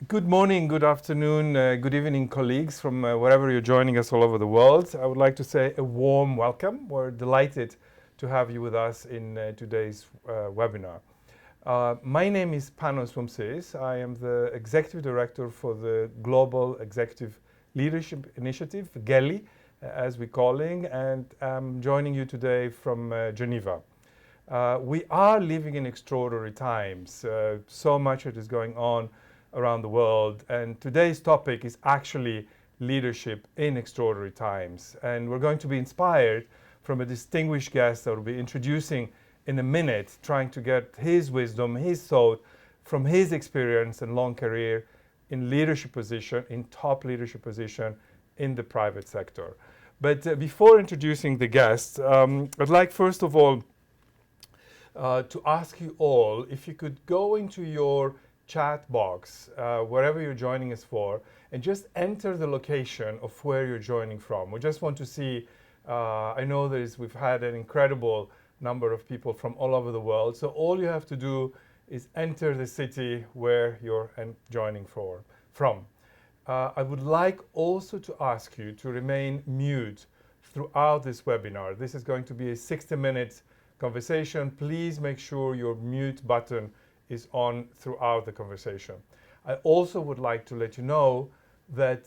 Good morning, good afternoon, good evening, colleagues from wherever you're joining us all over the world. I would like to say a warm welcome. We're delighted to have you with us in today's webinar. My name is Panos Vumsis. I am the Executive Director for the Global Executive Leadership Initiative, GELI, as we're calling, and I'm joining you today from Geneva. We are living in extraordinary times. So much that is going on around the world, and today's topic is actually leadership in extraordinary times. And we're going to be inspired from a distinguished guest that we'll be introducing in a minute, trying to get his wisdom, his thought from his experience and long career in leadership position, in top leadership position in the private sector. But before introducing the guest, I'd like first of all to ask you all if you could go into your chat box, wherever you're joining us for, and just enter the location of where you're joining from. We just want to see, I know we've had an incredible number of people from all over the world, so all you have to do is enter the city where you're joining from. I would like also to ask you to remain mute throughout this webinar. This is going to be a 60-minute conversation. Please make sure your mute button is on throughout the conversation. I also would like to let you know that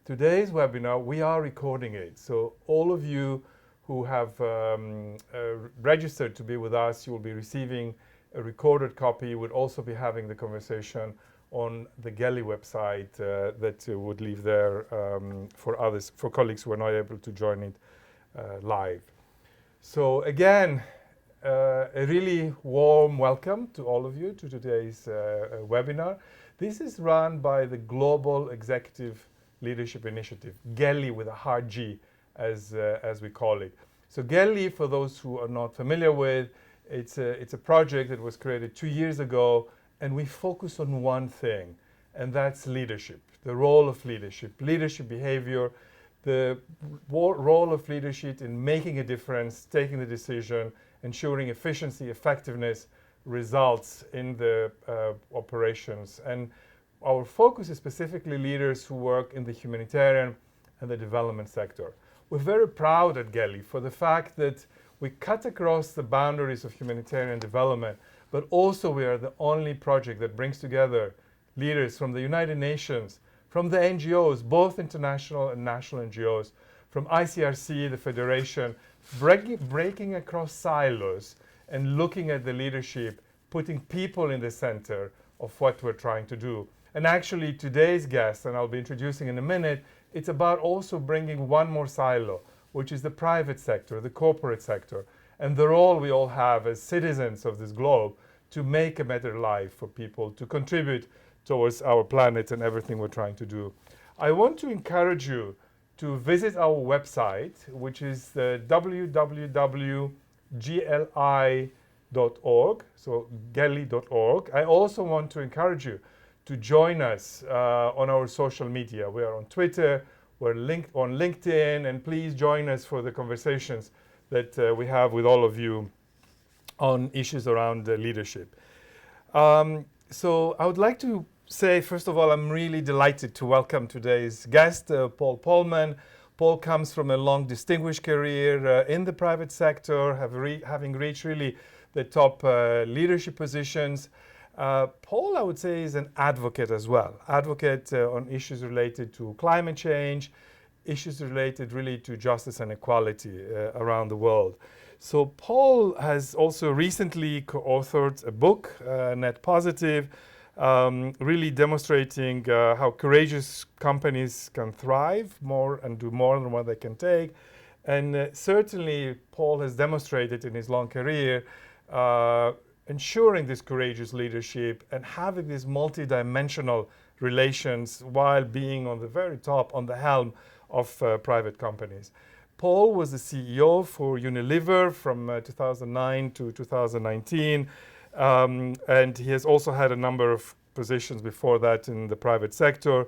today's webinar, we are recording it. So all of you who have registered to be with us, you will be receiving a recorded copy. You would also be having the conversation on the GELI website that would leave there for colleagues who are not able to join it live. So again, a really warm welcome to all of you to today's webinar. This is run by the Global Executive Leadership Initiative, GELI with a hard G, as we call it. So GELI, for those who are not familiar with, it's a project that was created 2 years ago, and we focus on one thing, and that's leadership, the role of leadership behavior, the role of leadership in making a difference, taking the decision, ensuring efficiency, effectiveness, results in the operations. And our focus is specifically leaders who work in the humanitarian and the development sector. We're very proud at GELI for the fact that we cut across the boundaries of humanitarian development, but also we are the only project that brings together leaders from the United Nations, from the NGOs, both international and national NGOs, from ICRC, the Federation, breaking across silos and looking at the leadership, putting people in the center of what we're trying to do. And actually today's guest, and I'll be introducing in a minute, it's about also bringing one more silo, which is the private sector, the corporate sector, and the role we all have as citizens of this globe to make a better life for people, to contribute towards our planet and everything we're trying to do. I want to encourage you to visit our website, which is www.gli.org, so geli.org. I also want to encourage you to join us on our social media. We are on Twitter, we're linked on LinkedIn, and please join us for the conversations that we have with all of you on issues around leadership. So I would like to say, first of all, I'm really delighted to welcome today's guest, Paul Polman. Paul comes from a long, distinguished career in the private sector, having reached really the top leadership positions. Paul, I would say, is an advocate as well. Advocate on issues related to climate change, issues related really to justice and equality around the world. So Paul has also recently co-authored a book, Net Positive, really demonstrating how courageous companies can thrive more and do more than what they can take. And certainly Paul has demonstrated in his long career ensuring this courageous leadership and having these multi-dimensional relations while being on the very top, on the helm of private companies. Paul was the CEO for Unilever from 2009 to 2019. And he has also had a number of positions before that in the private sector.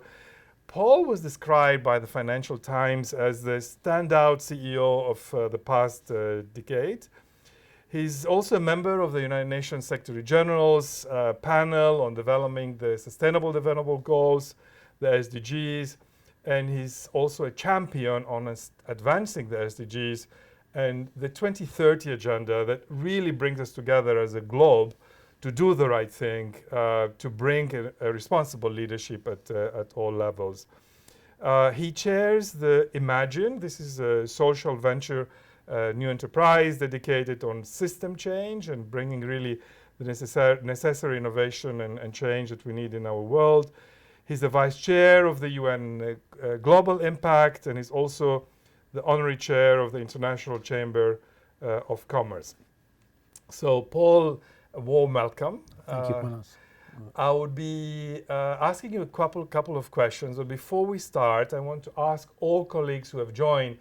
Paul was described by the Financial Times as the standout CEO of the past decade. He's also a member of the United Nations Secretary General's panel on developing the Sustainable Development Goals, the SDGs, and he's also a champion on advancing the SDGs and the 2030 agenda that really brings us together as a globe to do the right thing, to bring a responsible leadership at all levels. He chairs the Imagine. This is a social venture, new enterprise dedicated on system change and bringing really the necessary innovation and change that we need in our world. He's the vice chair of the UN Global Impact, and he's also the honorary chair of the International Chamber of Commerce. So Paul, a warm welcome. Thank you, Panos. I would be asking you a couple of questions, but before we start, I want to ask all colleagues who have joined,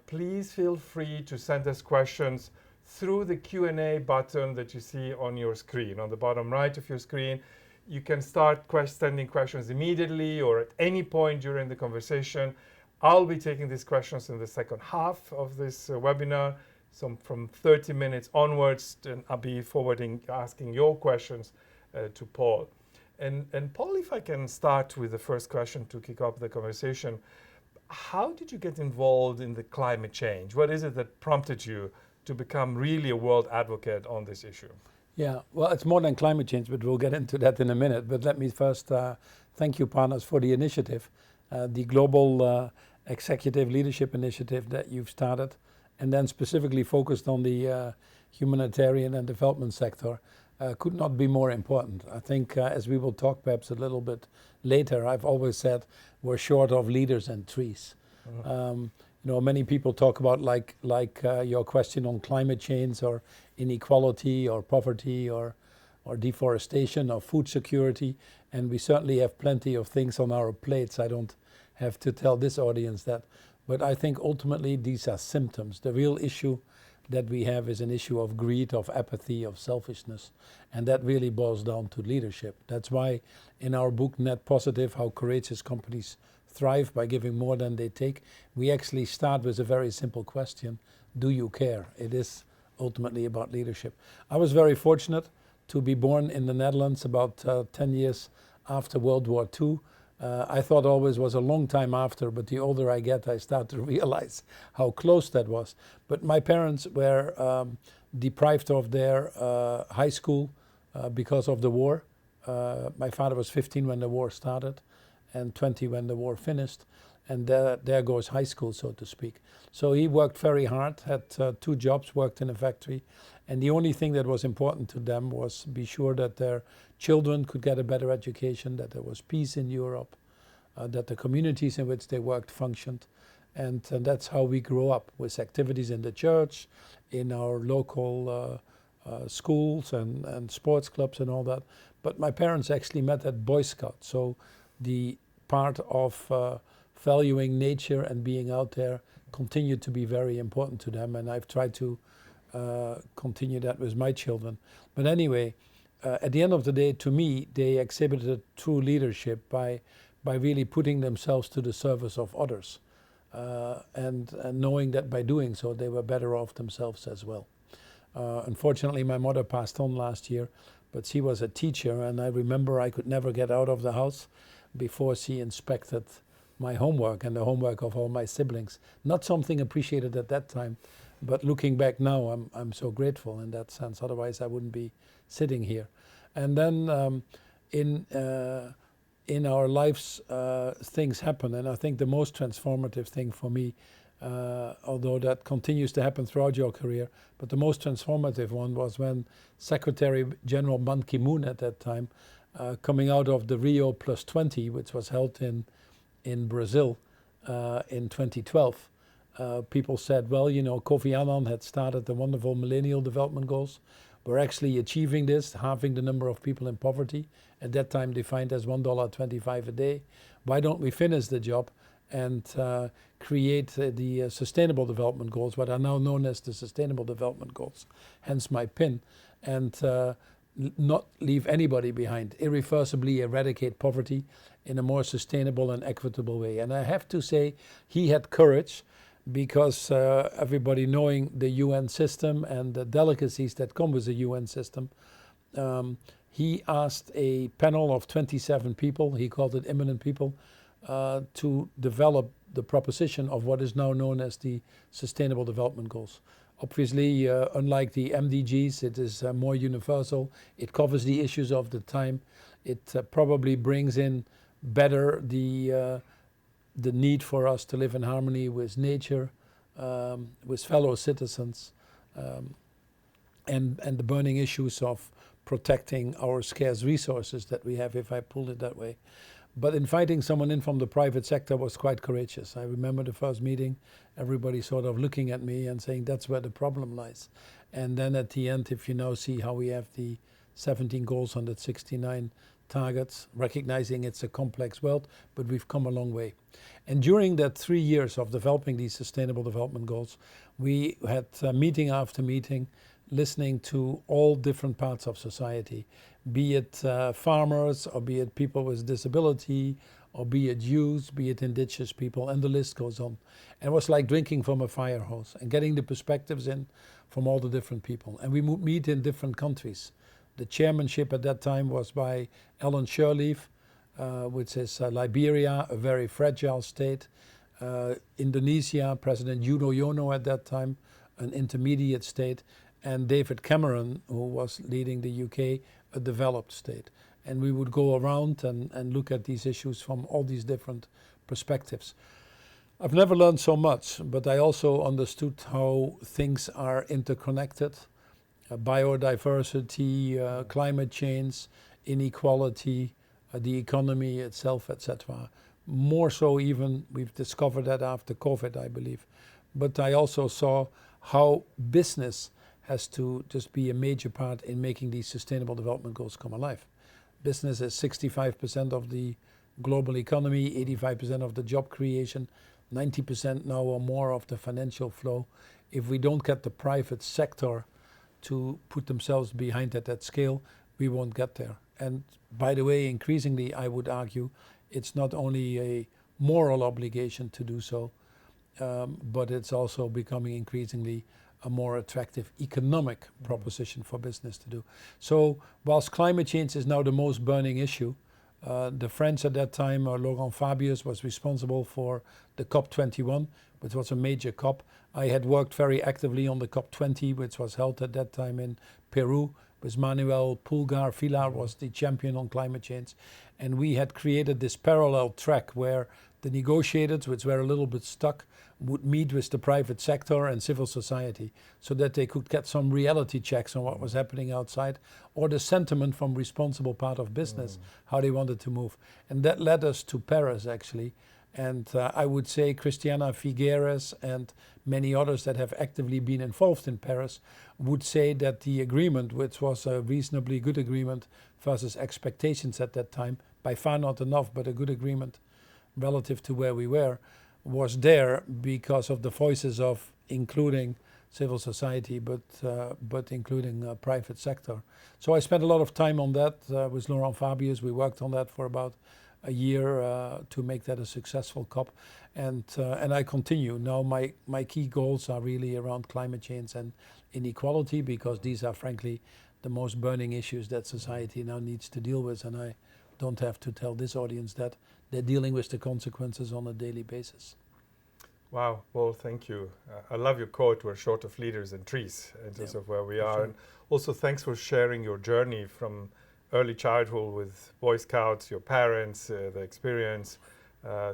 please feel free to send us questions through the Q&A button that you see on your screen. On the bottom right of your screen, you can start sending questions immediately or at any point during the conversation. I'll be taking these questions in the second half of this webinar, so from 30 minutes onwards, and I'll be asking your questions to Paul. And Paul, if I can start with the first question to kick off the conversation, how did you get involved in the climate change? What is it that prompted you to become really a world advocate on this issue? Yeah, well, it's more than climate change, but we'll get into that in a minute. But let me first thank you, Panos, for the initiative, the Global Executive Leadership Initiative that you've started, and then specifically focused on the humanitarian and development sector. Could not be more important. I think as we will talk perhaps a little bit later, I've always said we're short of leaders and trees. Many people talk about like your question on climate change or inequality or poverty or deforestation or food security, and we certainly have plenty of things on our plates. I don't have to tell this audience that, but I think ultimately these are symptoms. The real issue that we have is an issue of greed, of apathy, of selfishness, and that really boils down to leadership. That's why in our book Net Positive, How Courageous Companies Thrive by Giving More Than They Take, we actually start with a very simple question: do you care? It is ultimately about leadership. I was very fortunate to be born in the Netherlands about 10 years after World War II. I thought always was a long time after, but the older I get, I start to realize how close that was. But my parents were deprived of their high school because of the war. My father was 15 when the war started and 20 when the war finished. And there goes high school, so to speak. So he worked very hard, had 2 jobs, worked in a factory. And the only thing that was important to them was be sure that their children could get a better education, that there was peace in Europe, that the communities in which they worked functioned. And that's how we grew up, with activities in the church, in our local schools and sports clubs and all that. But my parents actually met at Boy Scouts. So the part of valuing nature and being out there continued to be very important to them. And I've tried to continue that with my children. But anyway, at the end of the day, to me, they exhibited true leadership by really putting themselves to the service of others, and knowing that by doing so, they were better off themselves as well. Unfortunately, my mother passed on last year, but she was a teacher, and I remember I could never get out of the house before she inspected my homework and the homework of all my siblings. Not something appreciated at that time, but looking back now, I'm so grateful in that sense. Otherwise, I wouldn't be sitting here. And then in our lives, things happen. And I think the most transformative thing for me, although that continues to happen throughout your career, but the most transformative one was when Secretary General Ban Ki-moon at that time, coming out of the Rio +20, which was held in Brazil in 2012, people said, well, Kofi Annan had started the wonderful Millennial Development Goals. We're actually achieving this, halving the number of people in poverty, at that time defined as $1.25 a day. Why don't we finish the job and create the Sustainable Development Goals, what are now known as the Sustainable Development Goals, hence my pin, and not leave anybody behind, irreversibly eradicate poverty in a more sustainable and equitable way. And I have to say, he had courage. because everybody knowing the UN system and the delicacies that come with the UN system, he asked a panel of 27 people, he called it eminent people, to develop the proposition of what is now known as the Sustainable Development Goals. Obviously, unlike the MDGs, it is more universal. It covers the issues of the time. It probably brings in better the need for us to live in harmony with nature, with fellow citizens, and the burning issues of protecting our scarce resources that we have, if I pull it that way. But inviting someone in from the private sector was quite courageous. I remember the first meeting, everybody sort of looking at me and saying that's where the problem lies. And then at the end, if you now see how we have the 17 goals, 169 targets, recognizing it's a complex world, but we've come a long way. And during that 3 years of developing these Sustainable Development Goals, we had meeting after meeting, listening to all different parts of society, be it farmers, or be it people with disability, or be it youth, be it indigenous people, and the list goes on. And it was like drinking from a fire hose and getting the perspectives in from all the different people. And we would meet in different countries. The chairmanship at that time was by Ellen Sirleaf, which is Liberia, a very fragile state. Indonesia, President Yudhoyono at that time, an intermediate state. And David Cameron, who was leading the UK, a developed state. And we would go around and look at these issues from all these different perspectives. I've never learned so much, but I also understood how things are interconnected. Biodiversity, climate change, inequality, the economy itself, etc. More so even, we've discovered that after COVID, I believe. But I also saw how business has to just be a major part in making these Sustainable Development Goals come alive. Business is 65% of the global economy, 85% of the job creation, 90% now or more of the financial flow. If we don't get the private sector to put themselves behind at that scale, we won't get there. And by the way, increasingly, I would argue, it's not only a moral obligation to do so, but it's also becoming increasingly a more attractive economic proposition for business to do. So whilst climate change is now the most burning issue, the French at that time, Laurent Fabius, was responsible for the COP21, which was a major COP. I had worked very actively on the COP20, which was held at that time in Peru, with Manuel Pulgar Villar was the champion on climate change. And we had created this parallel track where the negotiators, which were a little bit stuck, would meet with the private sector and civil society so that they could get some reality checks on what was happening outside, or the sentiment from responsible part of business, how they wanted to move. And that led us to Paris, actually. And I would say Christiana Figueres and many others that have actively been involved in Paris would say that the agreement, which was a reasonably good agreement versus expectations at that time, by far not enough, but a good agreement relative to where we were, was there because of the voices of including civil society, but including private sector. So I spent a lot of time on that with Laurent Fabius. We worked on that for about a year to make that a successful COP, and I continue. Now my key goals are really around climate change and inequality, because these are frankly the most burning issues that society now needs to deal with, and I don't have to tell this audience that they're dealing with the consequences on a daily basis. Wow, well, thank you. I love your quote, we're short of leaders and trees, in terms of where we are. Sure. And also thanks for sharing your journey from early childhood with Boy Scouts, your parents, the experience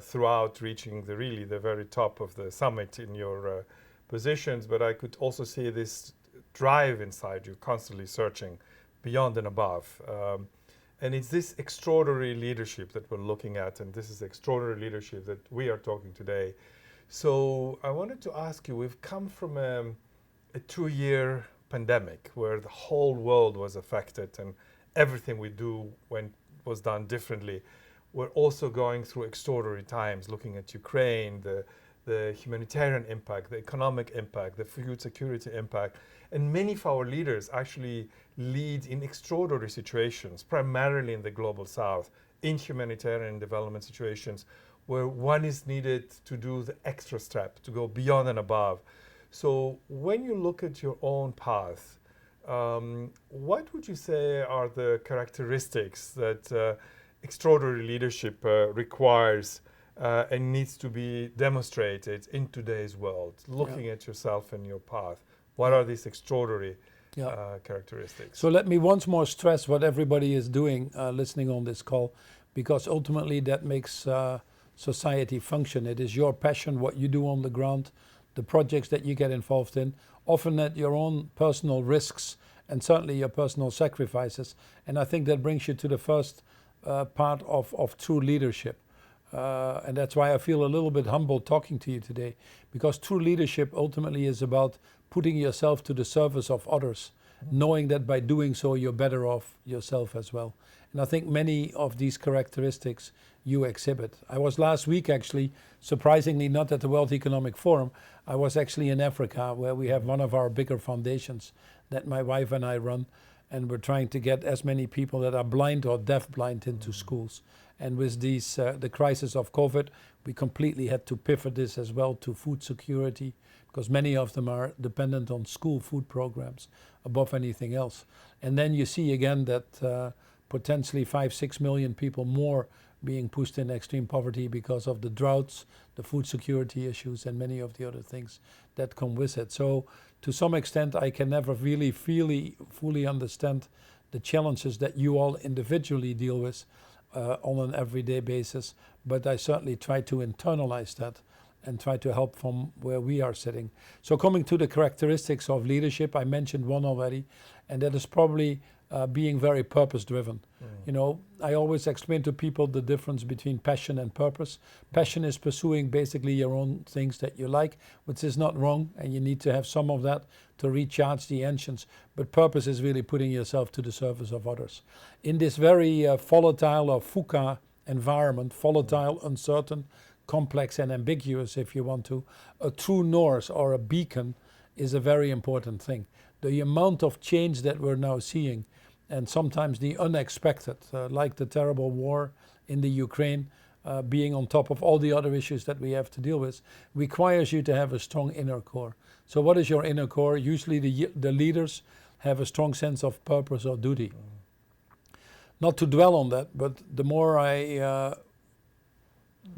throughout reaching the very top of the summit in your positions. But I could also see this drive inside you, constantly searching beyond and above. And it's this extraordinary leadership that we're looking at, and this is extraordinary leadership that we are talking today. So I wanted to ask you, we've come from a 2-year pandemic where the whole world was affected and everything we do was done differently. We're also going through extraordinary times, looking at Ukraine, the humanitarian impact, the economic impact, the food security impact. And many of our leaders actually lead in extraordinary situations, primarily in the global south, in humanitarian development situations, where one is needed to do the extra step, to go beyond and above. So when you look at your own path, what would you say are the characteristics that extraordinary leadership requires and needs to be demonstrated in today's world? Looking at yourself and your path, what are these extraordinary characteristics? So let me once more stress what everybody is doing listening on this call, because ultimately that makes society function. It is your passion, what you do on the ground, the projects that you get involved in, often at your own personal risks and certainly your personal sacrifices. And I think that brings you to the first part of true leadership. And that's why I feel a little bit humbled talking to you today, because true leadership ultimately is about putting yourself to the service of others, knowing that by doing so you're better off yourself as well. And I think many of these characteristics you exhibit. I was last week actually, surprisingly not at the World Economic Forum, I was actually in Africa, where we have one of our bigger foundations that my wife and I run, and we're trying to get as many people that are blind or deaf-blind into schools. And with these, the crisis of COVID, we completely had to pivot this as well to food security, because many of them are dependent on school food programs above anything else. And then you see again that potentially 5-6 million people more being pushed in extreme poverty because of the droughts, the food security issues, and many of the other things that come with it. So to some extent, I can never really fully understand the challenges that you all individually deal with on an everyday basis, but I certainly try to internalize that and try to help from where we are sitting. So coming to the characteristics of leadership, I mentioned one already, and that is probably being very purpose-driven. You know, I always explain to people the difference between passion and purpose. Passion is pursuing basically your own things that you like, which is not wrong, and you need to have some of that to recharge the engines. But purpose is really putting yourself to the service of others. In this very volatile or VUCA environment, volatile, uncertain, complex and ambiguous, if you want to, a true north or a beacon is a very important thing. The amount of change that we're now seeing, and sometimes the unexpected, like the terrible war in the Ukraine, being on top of all the other issues that we have to deal with, requires you to have a strong inner core. So what is your inner core? Usually the leaders have a strong sense of purpose or duty. Not to dwell on that, but the more I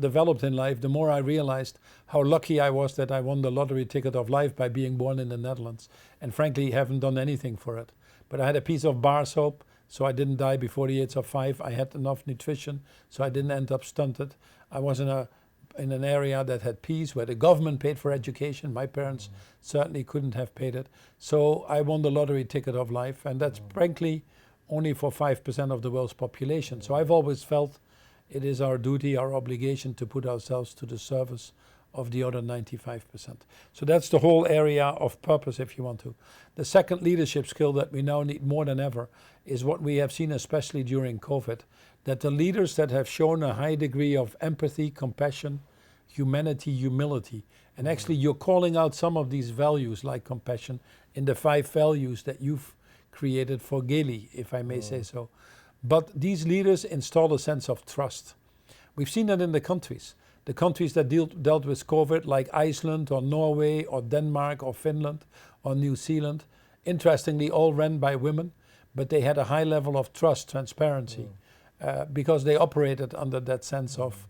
developed in life, the more I realized how lucky I was that I won the lottery ticket of life by being born in the Netherlands, and frankly haven't done anything for it. But I had a piece of bar soap, so I didn't die before the age of 5. I had enough nutrition, so I didn't end up stunted. I was in an area that had peace, where the government paid for education. My parents certainly couldn't have paid it. So I won the lottery ticket of life, and that's frankly only for 5% of the world's population. So I've always felt it is our duty, our obligation to put ourselves to the service of the other 95%. So that's the whole area of purpose, if you want to. The second leadership skill that we now need more than ever is what we have seen, especially during COVID, that the leaders that have shown a high degree of empathy, compassion, humanity, humility, and actually you're calling out some of these values like compassion in the 5 values that you've created for Gailey, if I may say so. But these leaders install a sense of trust. We've seen that in the countries. The countries that dealt with COVID, like Iceland or Norway or Denmark or Finland or New Zealand, interestingly all ran by women, but they had a high level of trust, transparency, because they operated under that sense of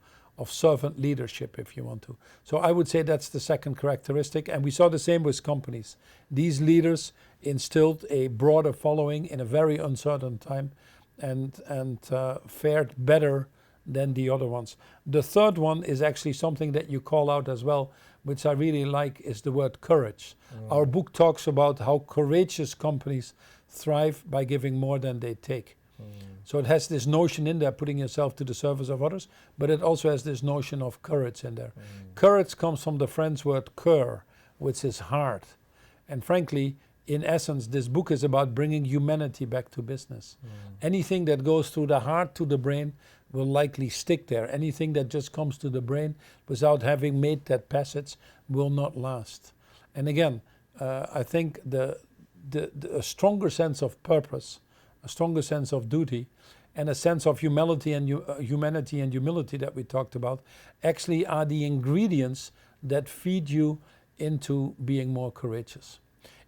servant leadership, if you want to. So I would say that's the second characteristic, and we saw the same with companies. These leaders instilled a broader following in a very uncertain time, and fared better than the other ones. The third one is actually something that you call out as well, which I really like, is the word courage. Our book talks about how courageous companies thrive by giving more than they take. So it has this notion in there, putting yourself to the service of others, but it also has this notion of courage in there. Courage comes from the French word cœur, which is heart. And frankly, in essence, this book is about bringing humanity back to business. Anything that goes through the heart to the brain will likely stick there. Anything that just comes to the brain without having made that passage will not last. And again, I think a stronger sense of purpose, a stronger sense of duty, and a sense of humanity and humility that we talked about actually are the ingredients that feed you into being more courageous.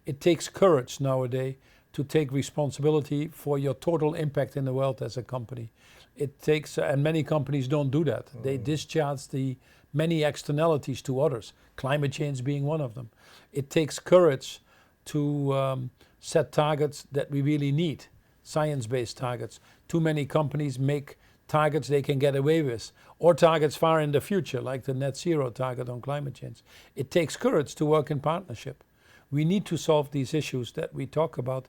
It takes courage nowadays to take responsibility for your total impact in the world as a company. It takes, and many companies don't do that. They discharge the many externalities to others, climate change being one of them. It takes courage to set targets that we really need, science-based targets. Too many companies make targets they can get away with, or targets far in the future, like the net zero target on climate change. It takes courage to work in partnership. We need to solve these issues that we talk about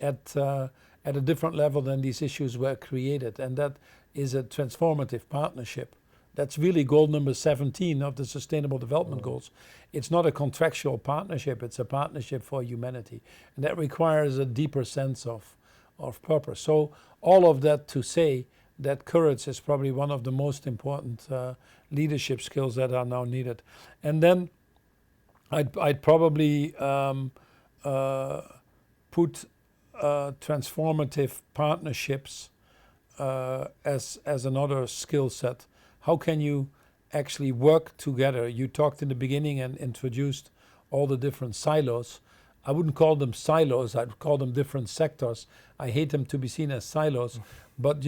at a different level than these issues were created, and that is a transformative partnership. That's really goal number 17 of the Sustainable Development Goals. It's not a contractual partnership, it's a partnership for humanity. And that requires a deeper sense of purpose. So all of that to say that courage is probably one of the most important leadership skills that are now needed. And then I'd probably put transformative partnerships as another skill set. How can you actually work together? You talked in the beginning and introduced all the different silos. I wouldn't call them silos, I'd call them different sectors. I hate them to be seen as silos, but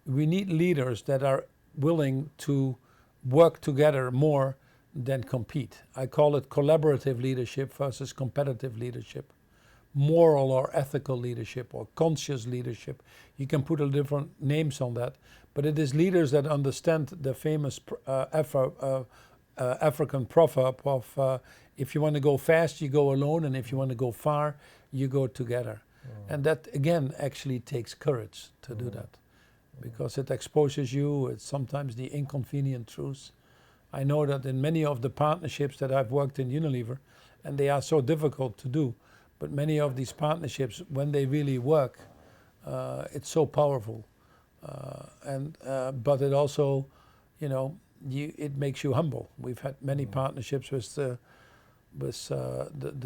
we need leaders that are willing to work together more than compete. I call it collaborative leadership versus competitive leadership. Moral or ethical leadership or conscious leadership. You can put a different names on that, but it is leaders that understand the famous African proverb of if you want to go fast, you go alone, and if you want to go far, you go together. And that, again, actually takes courage to do that, because it exposes you. It's sometimes the inconvenient truths. I know that in many of the partnerships that I've worked in Unilever, and they are so difficult to do, but many of these partnerships, when they really work, it's so powerful. But it also, it makes you humble. We've had many partnerships with the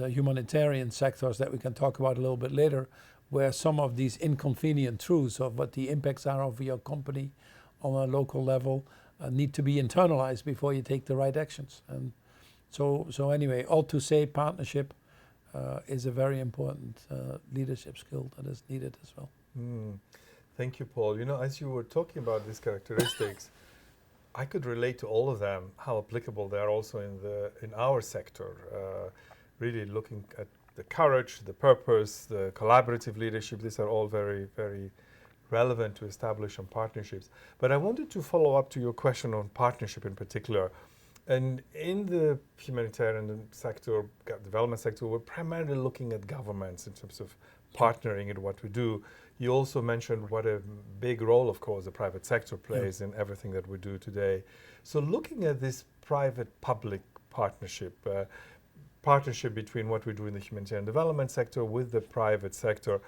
humanitarian sectors that we can talk about a little bit later, where some of these inconvenient truths of what the impacts are of your company on a local level need to be internalized before you take the right actions. And so anyway, all to say, partnership is a very important leadership skill that is needed as well. Thank you, Paul. As you were talking about these characteristics, I could relate to all of them, how applicable they are also in our sector. Really looking at the courage, the purpose, the collaborative leadership, these are all very, very relevant to establish on partnerships. But I wanted to follow up to your question on partnership in particular. And in the humanitarian sector, development sector, we're primarily looking at governments in terms of partnering in what we do. You also mentioned what a big role, of course, the private sector plays in everything that we do today. So looking at this private-public partnership between what we do in the humanitarian development sector with the private sector,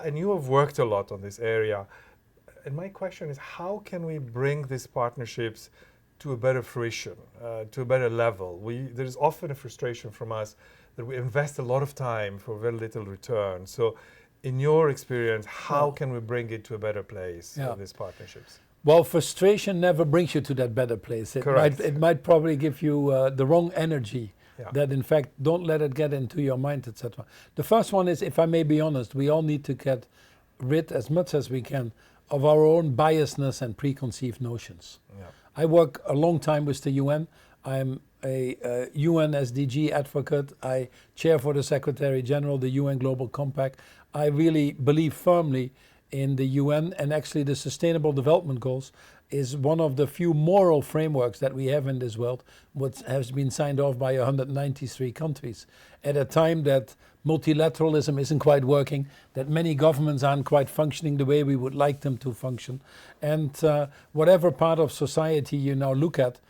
and you have worked a lot on this area, and my question is, how can we bring these partnerships to a better fruition, to a better level? There's often a frustration from us that we invest a lot of time for very little return. So in your experience, how can we bring it to a better place in these partnerships? Well, frustration never brings you to that better place. It might probably give you the wrong energy. That in fact, don't let it get into your mind, etc. The first one is, if I may be honest, we all need to get rid as much as we can of our own biasness and preconceived notions. I work a long time with the UN. I'm a UN SDG advocate. I chair for the Secretary General, the UN Global Compact. I really believe firmly in the UN, and actually the Sustainable Development Goals is one of the few moral frameworks that we have in this world, what has been signed off by 193 countries. At a time that multilateralism isn't quite working, that many governments aren't quite functioning the way we would like them to function. And whatever part of society you now look at,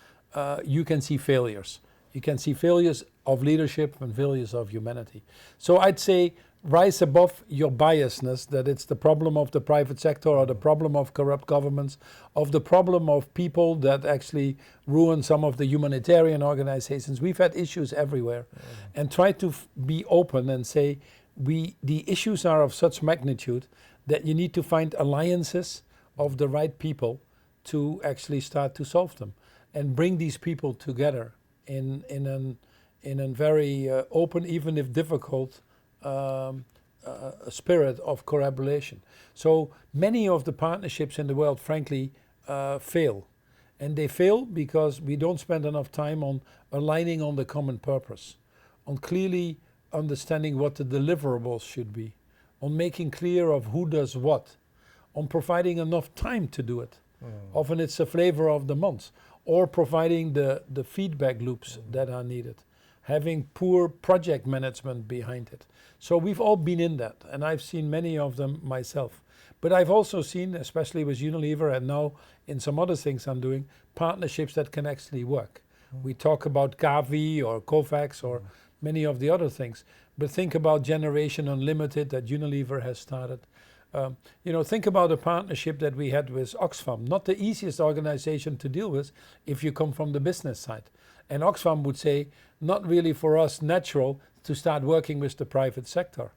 you can see failures. You can see failures of leadership and failures of humanity. So I'd say rise above your biasness, that it's the problem of the private sector or the problem of corrupt governments, of the problem of people that actually ruin some of the humanitarian organizations. We've had issues everywhere. And try to be open and say, the issues are of such magnitude that you need to find alliances of the right people to actually start to solve them and bring these people together in a very open, even if difficult, spirit of collaboration. So many of the partnerships in the world, frankly, fail. And they fail because we don't spend enough time on aligning on the common purpose, on clearly understanding what the deliverables should be, on making clear of who does what, on providing enough time to do it. Often it's a flavor of the month, or providing the feedback loops that are needed, having poor project management behind it. So we've all been in that, and I've seen many of them myself. But I've also seen, especially with Unilever and now in some other things I'm doing, partnerships that can actually work. We talk about Gavi or Kovacs or many of the other things, but think about Generation Unlimited that Unilever has started. Think about a partnership that we had with Oxfam, not the easiest organization to deal with if you come from the business side. And Oxfam would say, not really for us natural to start working with the private sector.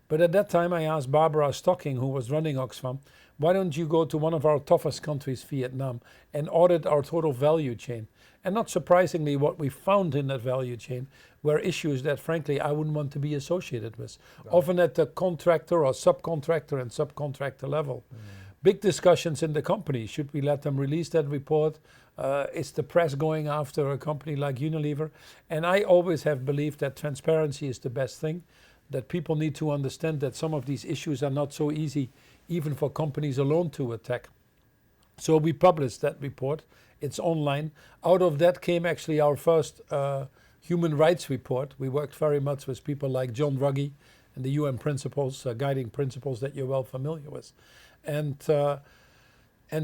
But at that time I asked Barbara Stocking, who was running Oxfam, why don't you go to one of our toughest countries, Vietnam, and audit our total value chain? And not surprisingly, what we found in that value chain were issues that frankly I wouldn't want to be associated with, often at the contractor or subcontractor and subcontractor level. Big discussions in the company. Should we let them release that report? Is the press going after a company like Unilever? And I always have believed that transparency is the best thing, that people need to understand that some of these issues are not so easy even for companies alone to attack. So we published that report. It's online. Out of that came actually our first human rights report. We worked very much with people like John Ruggie and the UN principles, guiding principles that you're well familiar with. And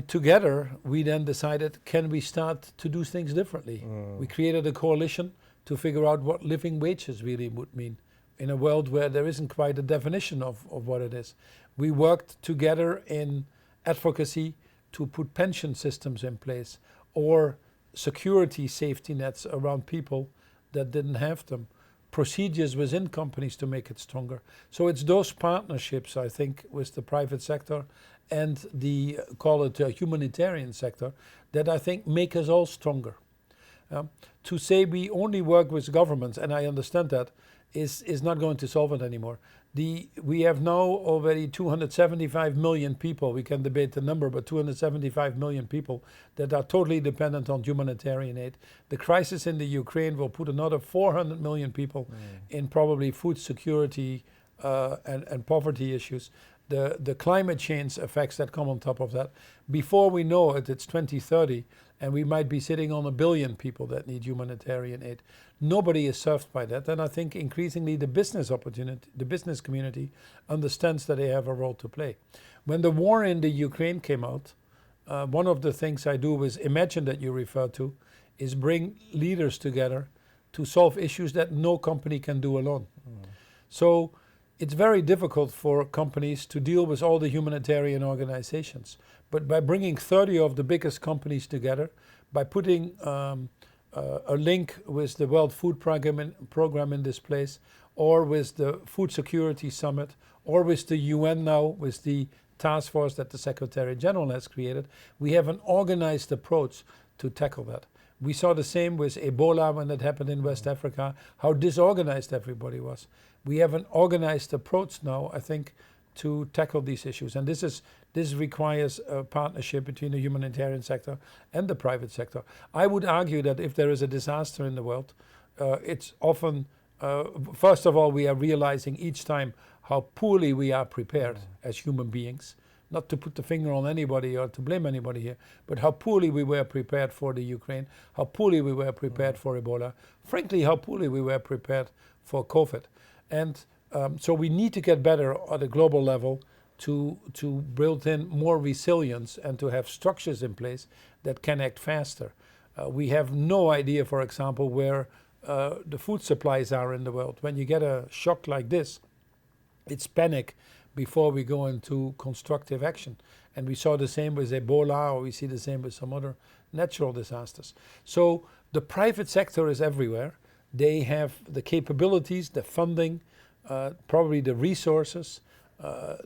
together we then decided, can we start to do things differently? We created a coalition to figure out what living wages really would mean in a world where there isn't quite a definition of what it is. We worked together in advocacy to put pension systems in place or security safety nets around people that didn't have them, procedures within companies to make it stronger. So it's those partnerships, I think, with the private sector and the, call it humanitarian sector, that I think make us all stronger. To say we only work with governments, and I understand that, is not going to solve it anymore. We have now already 275 million people, we can debate the number, but 275 million people that are totally dependent on humanitarian aid. The crisis in the Ukraine will put another 400 million people in probably food security and poverty issues. The climate change effects that come on top of that. Before we know it, it's 2030, and we might be sitting on 1 billion people that need humanitarian aid. Nobody is served by that, and I think increasingly the business community understands that they have a role to play. When the war in the Ukraine came out, one of the things I do with Imagine that you refer to is bring leaders together to solve issues that no company can do alone. So it's very difficult for companies to deal with all the humanitarian organizations. But by bringing 30 of the biggest companies together, by putting a link with the World Food Program in this place, or with the Food Security Summit, or with the UN now, with the task force that the Secretary General has created, we have an organized approach to tackle that. We saw the same with Ebola when it happened in West Africa, how disorganized everybody was. We have an organized approach now, I think, to tackle these issues. And this requires a partnership between the humanitarian sector and the private sector. I would argue that if there is a disaster in the world, it's often, first of all, we are realizing each time how poorly we are prepared as human beings. Not to put the finger on anybody or to blame anybody here, but how poorly we were prepared for the Ukraine, how poorly we were prepared for Ebola, frankly, how poorly we were prepared for COVID. And so we need to get better at a global level to build in more resilience and to have structures in place that can act faster. We have no idea, for example, where the food supplies are in the world. When you get a shock like this, it's panic before we go into constructive action. And we saw the same with Ebola, or we see the same with some other natural disasters. So the private sector is everywhere. They have the capabilities, the funding, probably the resources,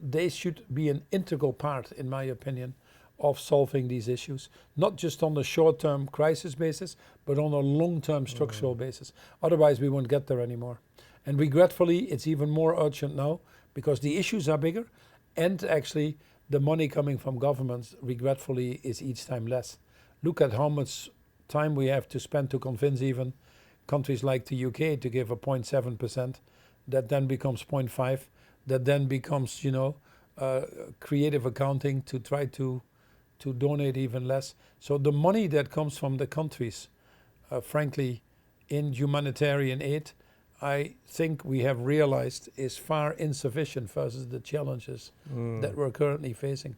they should be an integral part, in my opinion, of solving these issues, not just on the short-term crisis basis, but on a long-term structural basis. Otherwise, we won't get there anymore. And regretfully, it's even more urgent now because the issues are bigger, and actually the money coming from governments, regretfully, is each time less. Look at how much time we have to spend to convince even countries like the UK to give a 0.7%, that then becomes 0.5, that then becomes, creative accounting to try to donate even less. So the money that comes from the countries, frankly, in humanitarian aid, I think we have realized is far insufficient versus the challenges that we're currently facing.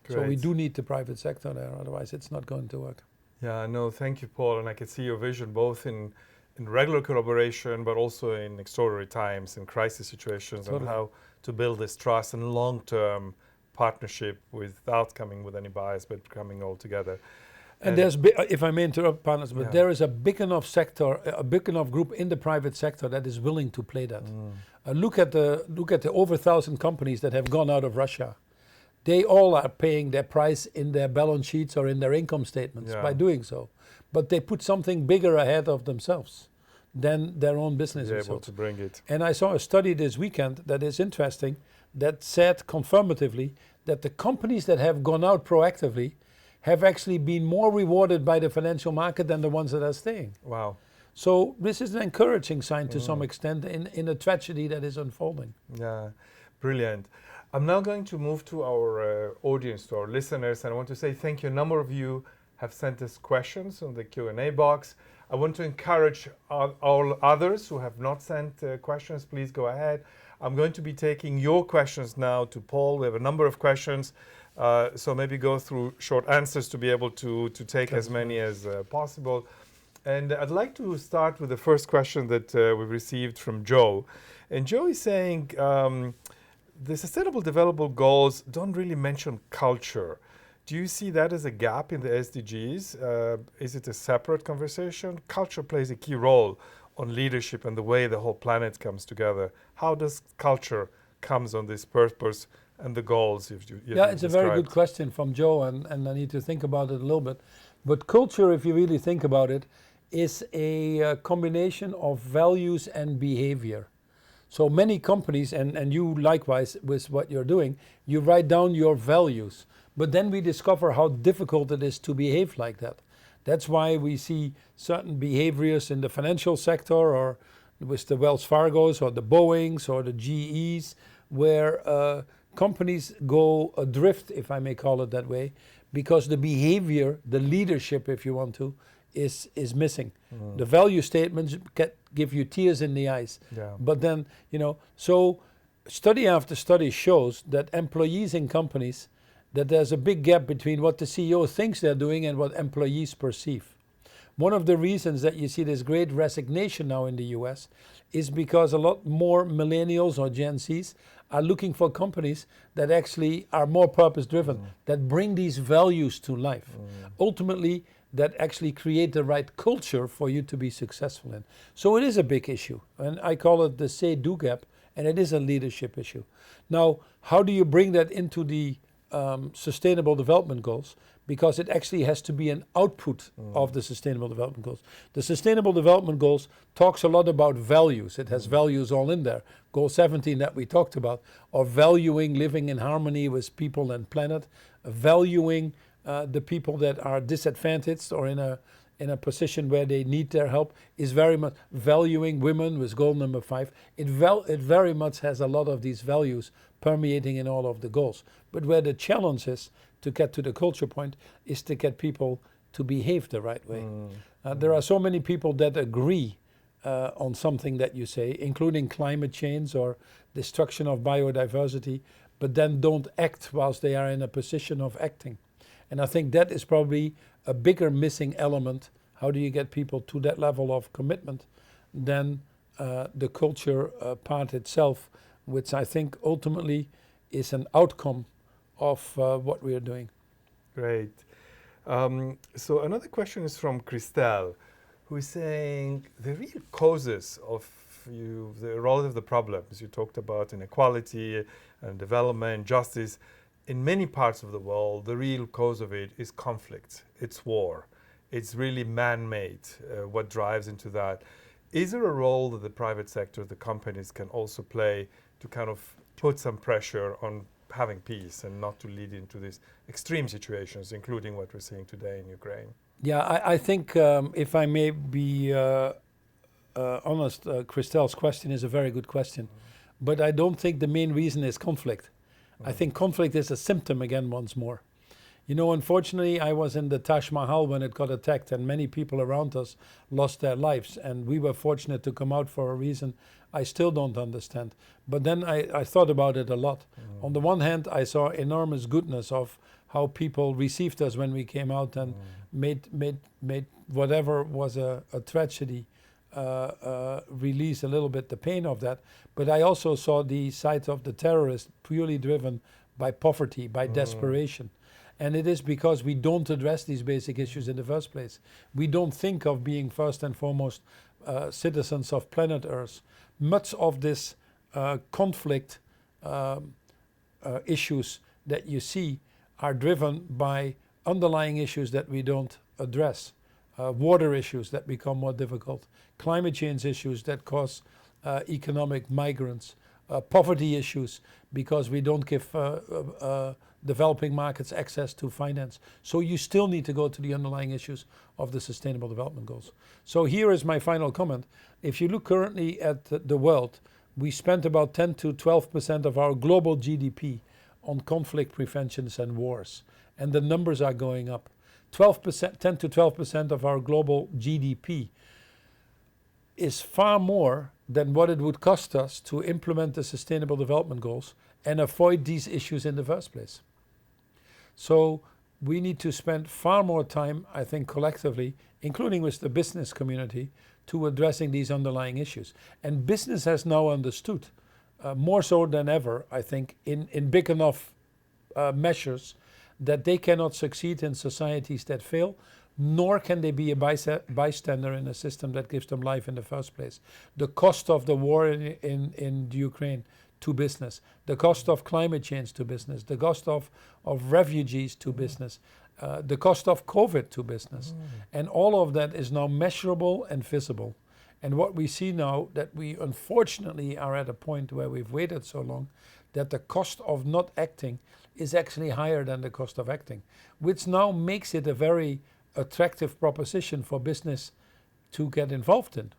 Great. So we do need the private sector there, otherwise it's not going to work. Yeah, no, thank you, Paul. And I can see your vision both in regular collaboration, but also in extraordinary times, in crisis situations, Totally. and how to build this trust and long-term partnership without coming with any bias, but coming all together. And there's, if I may interrupt, partners, but there is a big enough sector, a big enough group in the private sector that is willing to play that. Look at the over 1,000 companies that have gone out of Russia. They all are paying their price in their balance sheets or in their income statements by doing so. But they put something bigger ahead of themselves than their own business results. Able to bring it. And I saw a study this weekend that is interesting that said confirmatively that the companies that have gone out proactively have actually been more rewarded by the financial market than the ones that are staying. Wow. So this is an encouraging sign to some extent in a tragedy that is unfolding. Yeah, brilliant. I'm now going to move to our audience, to our listeners, and I want to say thank you. A number of you have sent us questions on the Q&A box. I want to encourage all others who have not sent questions, please go ahead. I'm going to be taking your questions now to Paul. We have a number of questions, so maybe go through short answers to be able to take as many as possible. And I'd like to start with the first question that we've received from Joe. And Joe is saying, the Sustainable Development Goals don't really mention culture. Do you see that as a gap in the SDGs? Is it a separate conversation? Culture plays a key role on leadership and the way the whole planet comes together. How does culture comes on this purpose and the goals? It's a very good question from Joe, and I need to think about it a little bit. But culture, if you really think about it, is a combination of values and behavior. So many companies, and you likewise with what you're doing, you write down your values. But then we discover how difficult it is to behave like that. That's why we see certain behaviors in the financial sector or with the Wells Fargos or the Boeings or the GEs, where companies go adrift, if I may call it that way, because the behavior, the leadership, if you want to, is missing. The value statements give you tears in the eyes. But then, so study after study shows that employees in companies, that there's a big gap between what the CEO thinks they're doing and what employees perceive. One of the reasons that you see this great resignation now in the US is because a lot more millennials or Gen Zs are looking for companies that actually are more purpose-driven, that bring these values to life. Ultimately, that actually create the right culture for you to be successful in. So it is a big issue, and I call it the say-do gap, and it is a leadership issue. Now, how do you bring that into the Sustainable Development Goals? Because it actually has to be an output of the Sustainable Development Goals. The Sustainable Development Goals talks a lot about values. It has values all in there. Goal 17 that we talked about, or valuing living in harmony with people and planet, valuing the people that are disadvantaged or in a position where they need their help, is very much valuing women with goal number 5. It very much has a lot of these values permeating in all of the goals. But where the challenge is to get to the culture point is to get people to behave the right way. There are so many people that agree on something that you say, including climate change or destruction of biodiversity, but then don't act whilst they are in a position of acting. And I think that is probably a bigger missing element. How do you get people to that level of commitment than the culture part itself, which I think ultimately is an outcome of what we are doing. Great. So another question is from Christelle, who is saying the real causes of the role of the problems you talked about, inequality and development, justice. In many parts of the world, the real cause of it is conflict. It's war. It's really man-made. What drives into that? Is there a role that the private sector, the companies, can also play to kind of put some pressure on having peace and not to lead into these extreme situations, including what we're seeing today in Ukraine? Yeah, I think if I may be honest, Christelle's question is a very good question. But I don't think the main reason is conflict. I think conflict is a symptom again once more. You know, unfortunately, I was in the Taj Mahal when it got attacked, and many people around us lost their lives. And we were fortunate to come out for a reason I still don't understand. But then I thought about it a lot. On the one hand, I saw enormous goodness of how people received us when we came out and made whatever was a tragedy release a little bit the pain of that. But I also saw the side of the terrorists purely driven by poverty, by desperation. And it is because we don't address these basic issues in the first place. We don't think of being first and foremost citizens of planet Earth. Much of this conflict issues that you see are driven by underlying issues that we don't address. Water issues that become more difficult, climate change issues that cause economic migrants, poverty issues because we don't give developing markets access to finance. So you still need to go to the underlying issues of the Sustainable Development Goals. So here is my final comment. If you look currently at the world, we spent about 10 to 12% of our global GDP on conflict preventions and wars. And the numbers are going up. 10 to 12% of our global GDP is far more than what it would cost us to implement the Sustainable Development Goals and avoid these issues in the first place. So we need to spend far more time, I think, collectively, including with the business community, to addressing these underlying issues. And business has now understood, more so than ever, I think, in big enough measures, that they cannot succeed in societies that fail, nor can they be a bystander in a system that gives them life in the first place. The cost of the war in Ukraine to business, the cost of climate change to business, the cost of refugees to business, the cost of COVID to business. And all of that is now measurable and visible. And what we see now, that we unfortunately are at a point where we've waited so long, that the cost of not acting is actually higher than the cost of acting, which now makes it a very attractive proposition for business to get involved in.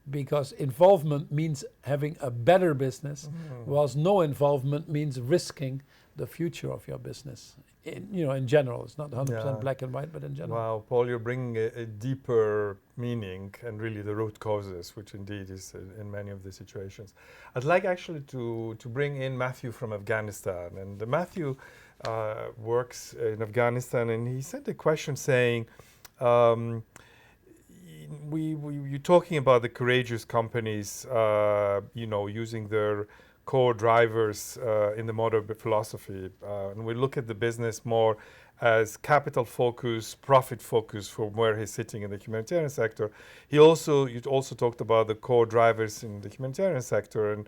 Because involvement means having a better business, whilst no involvement means risking the future of your business. In general, it's not 100% black and white, but in general. Wow, Paul, you're bringing a deeper meaning and really the root causes, which indeed is in many of the situations. I'd like actually to bring in Matthew from Afghanistan. And Matthew works in Afghanistan, and he sent a question saying, you're talking about the courageous companies, using their core drivers in the modern philosophy. And we look at the business more as capital focus, profit focus from where he's sitting in the humanitarian sector. You also talked about the core drivers in the humanitarian sector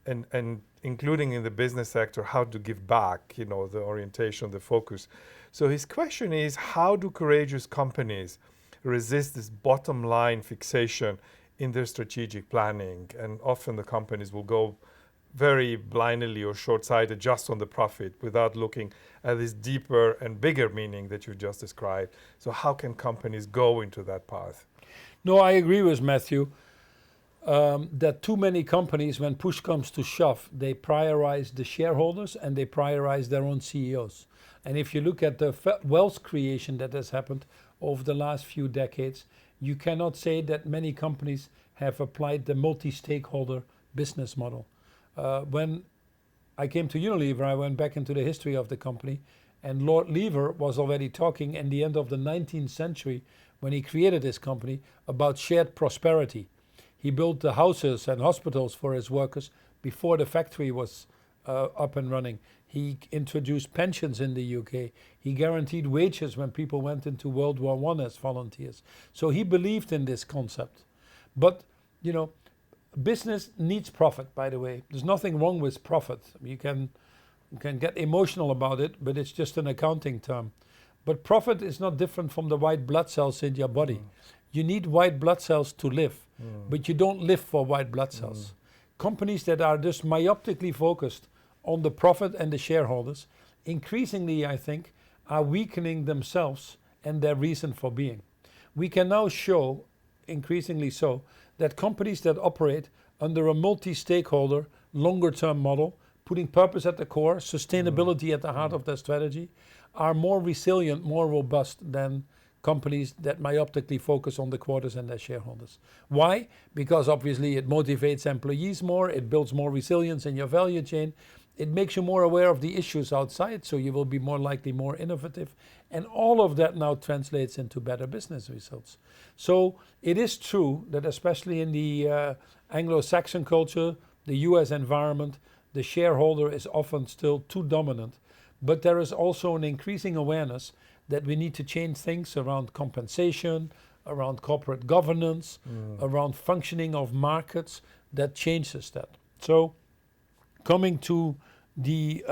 and including in the business sector, how to give back, the orientation, the focus. So his question is, how do courageous companies resist this bottom line fixation in their strategic planning? And often the companies will go very blindly or short-sighted just on the profit without looking at this deeper and bigger meaning that you just described. So how can companies go into that path? No, I agree with Matthew that too many companies, when push comes to shove, they prioritize the shareholders and they prioritize their own CEOs. And if you look at the wealth creation that has happened over the last few decades, you cannot say that many companies have applied the multi-stakeholder business model. When I came to Unilever, I went back into the history of the company, and Lord Lever was already talking in the end of the 19th century, when he created this company, about shared prosperity. He built the houses and hospitals for his workers before the factory was up and running. He introduced pensions in the UK. He guaranteed wages when people went into World War I as volunteers. So he believed in this concept. But, business needs profit, by the way. There's nothing wrong with profit. You can get emotional about it, but it's just an accounting term. But profit is not different from the white blood cells in your body. You need white blood cells to live, but you don't live for white blood cells. Companies that are just myopically focused on the profit and the shareholders, increasingly, I think, are weakening themselves and their reason for being. We can now show, increasingly so, that companies that operate under a multi-stakeholder, longer-term model, putting purpose at the core, sustainability at the heart of their strategy, are more resilient, more robust than companies that myopically focus on the quarters and their shareholders. Why? Because obviously it motivates employees more, it builds more resilience in your value chain, it makes you more aware of the issues outside, so you will be more likely more innovative. And all of that now translates into better business results. So it is true that especially in the Anglo-Saxon culture, the US environment, the shareholder is often still too dominant. But there is also an increasing awareness that we need to change things around compensation, around corporate governance, around functioning of markets that changes that. So coming to the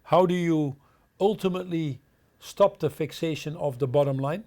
how do you ultimately stop the fixation of the bottom line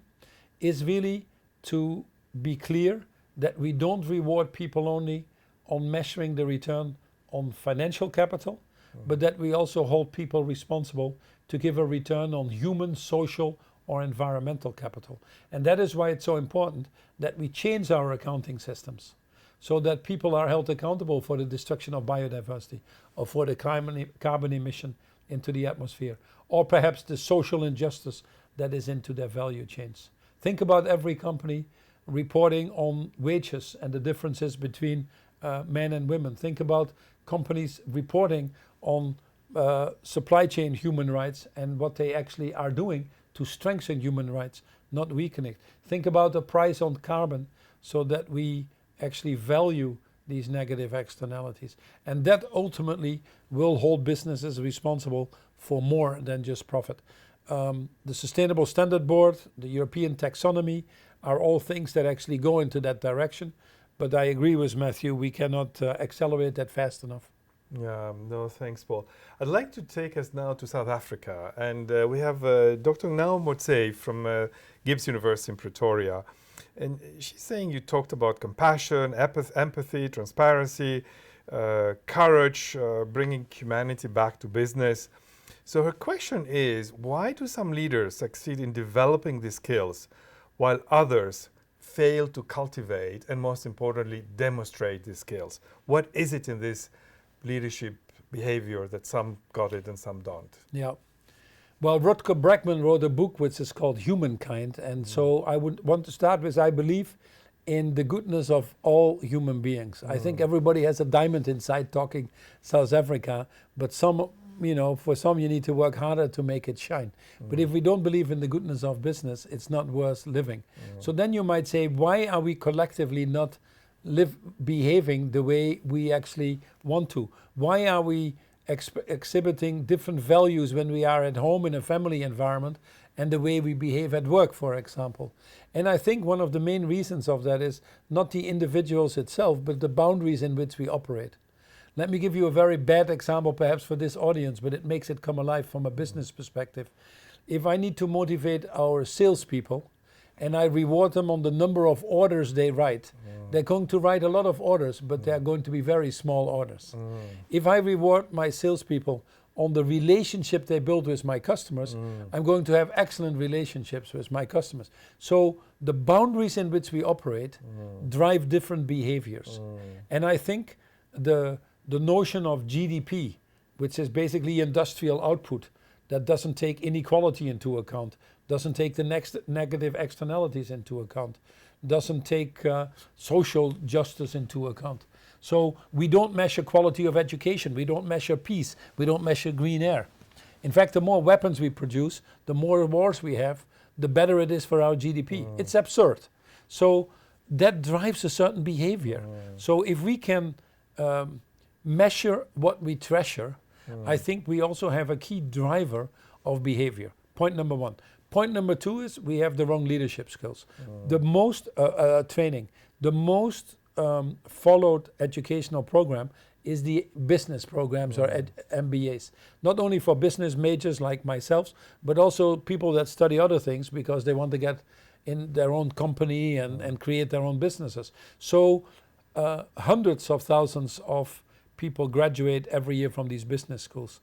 is really to be clear that we don't reward people only on measuring the return on financial capital, but that we also hold people responsible to give a return on human, social, or environmental capital. And that is why it's so important that we change our accounting systems so that people are held accountable for the destruction of biodiversity or for the carbon emission into the atmosphere, or perhaps the social injustice that is into their value chains. Think about every company reporting on wages and the differences between men and women. Think about companies reporting on supply chain human rights and what they actually are doing to strengthen human rights, not weaken it. Think about the price on carbon so that we actually value these negative externalities. And that ultimately will hold businesses responsible for more than just profit. The Sustainable Standard Board, the European taxonomy are all things that actually go into that direction. But I agree with Matthew, we cannot accelerate that fast enough. Yeah, no, thanks, Paul. I'd like to take us now to South Africa. And we have Dr. Nao Motsei from Gibbs University in Pretoria. And she's saying you talked about compassion, empathy, transparency, courage, bringing humanity back to business. So her question is, why do some leaders succeed in developing these skills while others fail to cultivate and, most importantly, demonstrate these skills? What is it in this leadership behavior that some got it and some don't? Yeah. Well, Rutger Bregman wrote a book which is called Humankind. And so I would want to start with, I believe in the goodness of all human beings. I think everybody has a diamond inside talking South Africa, but some, for some you need to work harder to make it shine. But if we don't believe in the goodness of business, it's not worth living. So then you might say, why are we collectively not behaving the way we actually want to? Why are we exhibiting different values when we are at home in a family environment and the way we behave at work, for example? And I think one of the main reasons of that is not the individuals itself, but the boundaries in which we operate. Let me give you a very bad example perhaps for this audience, but it makes it come alive from a business perspective. If I need to motivate our salespeople and I reward them on the number of orders they write, they're going to write a lot of orders, but they're going to be very small orders. If I reward my salespeople on the relationship they build with my customers, I'm going to have excellent relationships with my customers. So the boundaries in which we operate drive different behaviors. And I think the notion of GDP, which is basically industrial output, that doesn't take inequality into account, doesn't take the next negative externalities into account, doesn't take social justice into account. So we don't measure quality of education, we don't measure peace, we don't measure green air. In fact, the more weapons we produce, the more wars we have, the better it is for our GDP. It's absurd. So that drives a certain behavior. So if we can measure what we treasure, I think we also have a key driver of behavior. Point number one. Point number two is we have the wrong leadership skills. The most training, the most followed educational program is the business programs or MBAs. Not only for business majors like myself, but also people that study other things because they want to get in their own company and create their own businesses. So hundreds of thousands of people graduate every year from these business schools.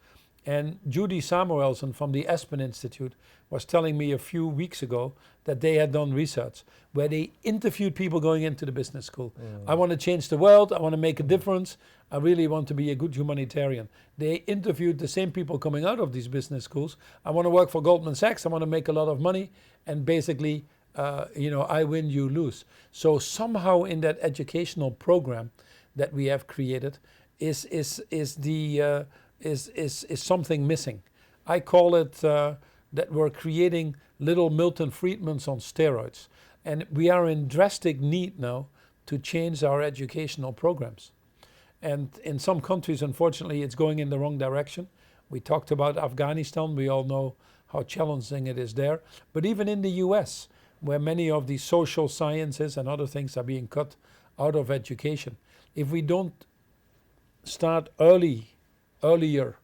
And Judy Samuelson from the Aspen Institute was telling me a few weeks ago that they had done research where they interviewed people going into the business school. I want to change the world, I want to make a difference, I really want to be a good humanitarian. They interviewed the same people coming out of these business schools. I want to work for Goldman Sachs, I want to make a lot of money, and basically, I win, you lose. So somehow in that educational program that we have created is something missing. I call it that we're creating little Milton Friedmans on steroids. And we are in drastic need now to change our educational programs. And in some countries, unfortunately, it's going in the wrong direction. We talked about Afghanistan. We all know how challenging it is there. But even in the US, where many of the social sciences and other things are being cut out of education, if we don't start earlier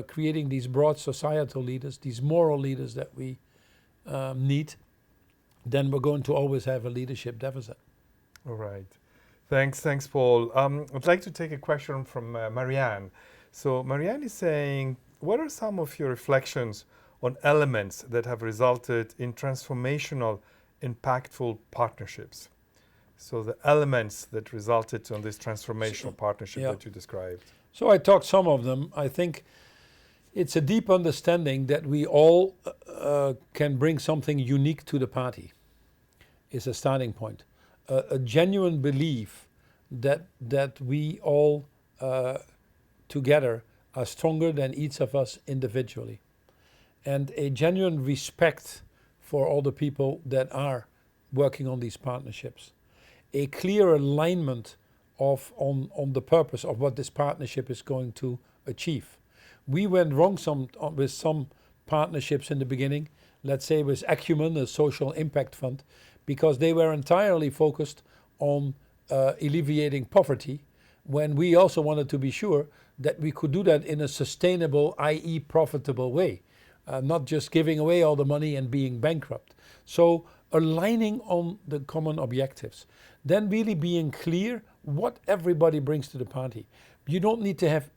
creating these broad societal leaders, these moral leaders that we need, then we're going to always have a leadership deficit. All right. Thanks, Paul. I'd like to take a question from Marianne. So Marianne is saying, what are some of your reflections on elements that have resulted in transformational, impactful partnerships? So the elements that resulted on this transformational partnership that you described. So I talked some of them. I think it's a deep understanding that we all can bring something unique to the party is a starting point. A genuine belief that we all together are stronger than each of us individually. And a genuine respect for all the people that are working on these partnerships. A clear alignment on the purpose of what this partnership is going to achieve. We went wrong with some partnerships in the beginning, let's say with Acumen, a social impact fund, because they were entirely focused on alleviating poverty, when we also wanted to be sure that we could do that in a sustainable, i.e. profitable way, not just giving away all the money and being bankrupt. So aligning on the common objectives, then really being clear what everybody brings to the party. You don't need to have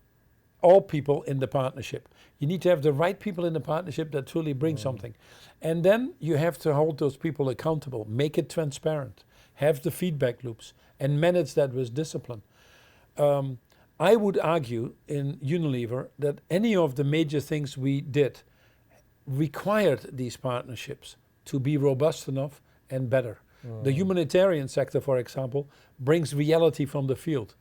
all people in the partnership. You need to have the right people in the partnership that truly bring something. And then you have to hold those people accountable, make it transparent, have the feedback loops, and manage that with discipline. I would argue in Unilever that any of the major things we did required these partnerships to be robust enough and better. The humanitarian sector, for example, brings reality from the field,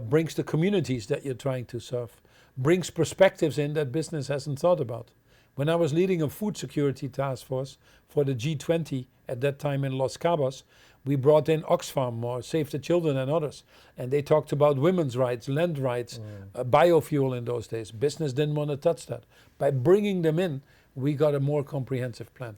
brings the communities that you're trying to serve, brings perspectives in that business hasn't thought about. When I was leading a food security task force for the G20 at that time in Los Cabos, we brought in Oxfam or Save the Children and others, and they talked about women's rights, land rights, biofuel in those days. Business didn't want to touch that. By bringing them in, we got a more comprehensive plan.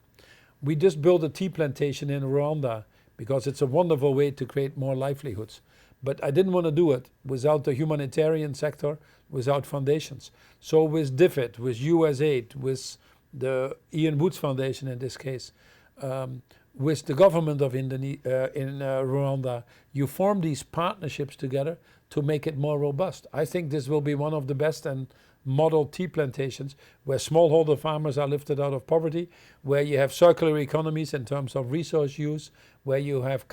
We just built a tea plantation in Rwanda because it's a wonderful way to create more livelihoods. But I didn't want to do it without the humanitarian sector, without foundations. So with DFID, with USAID, with the Ian Woods Foundation in this case, with the government of in Rwanda, you form these partnerships together to make it more robust. I think this will be one of the best and model tea plantations where smallholder farmers are lifted out of poverty, where you have circular economies in terms of resource use, where you have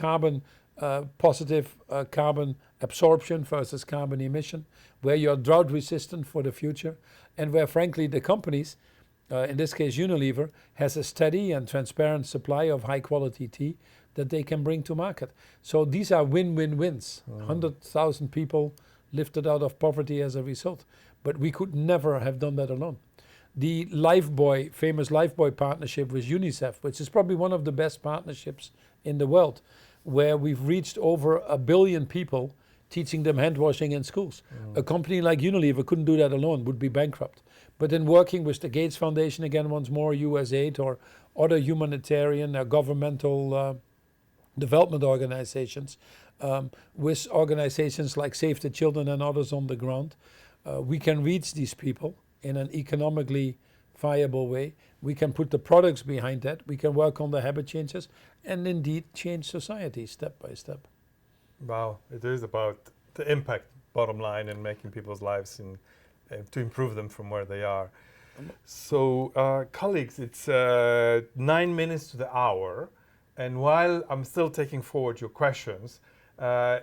positive carbon absorption versus carbon emission, where you're drought resistant for the future, and where frankly the companies, in this case Unilever, has a steady and transparent supply of high quality tea that they can bring to market. So these are win-win-wins. 100,000 people lifted out of poverty as a result. But we could never have done that alone. The famous Lifebuoy partnership with UNICEF, which is probably one of the best partnerships in the world, where we've reached over 1 billion people, teaching them hand washing in schools. A company like Unilever couldn't do that alone, would be bankrupt. But in working with the Gates Foundation, again once more, USAID or other humanitarian governmental development organizations, with organizations like Save the Children and others on the ground. We can reach these people in an economically viable way. We can put the products behind that. We can work on the habit changes and indeed change society step by step. Wow, it is about the impact, bottom line, and making people's lives to improve them from where they are. So, colleagues, it's 9 minutes to the hour, and while I'm still taking forward your questions,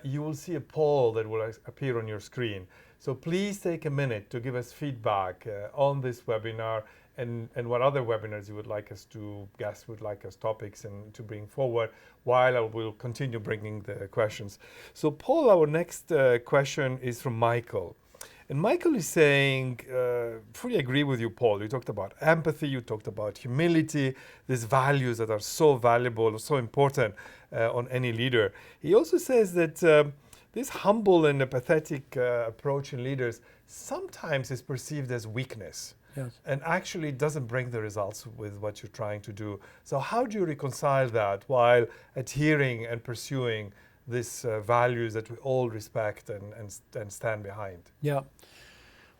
you will see a poll that will appear on your screen. So please take a minute to give us feedback on this webinar and what other webinars you would like us to, guests would like us topics and to bring forward, while I will continue bringing the questions. So Paul, our next question is from Michael. And Michael is saying, fully agree with you, Paul. You talked about empathy, you talked about humility, these values that are so valuable, so important on any leader. He also says that this humble and empathetic approach in leaders sometimes is perceived as weakness. Yes. And actually doesn't bring the results with what you're trying to do. So how do you reconcile that while adhering and pursuing these values that we all respect and stand behind? Yeah.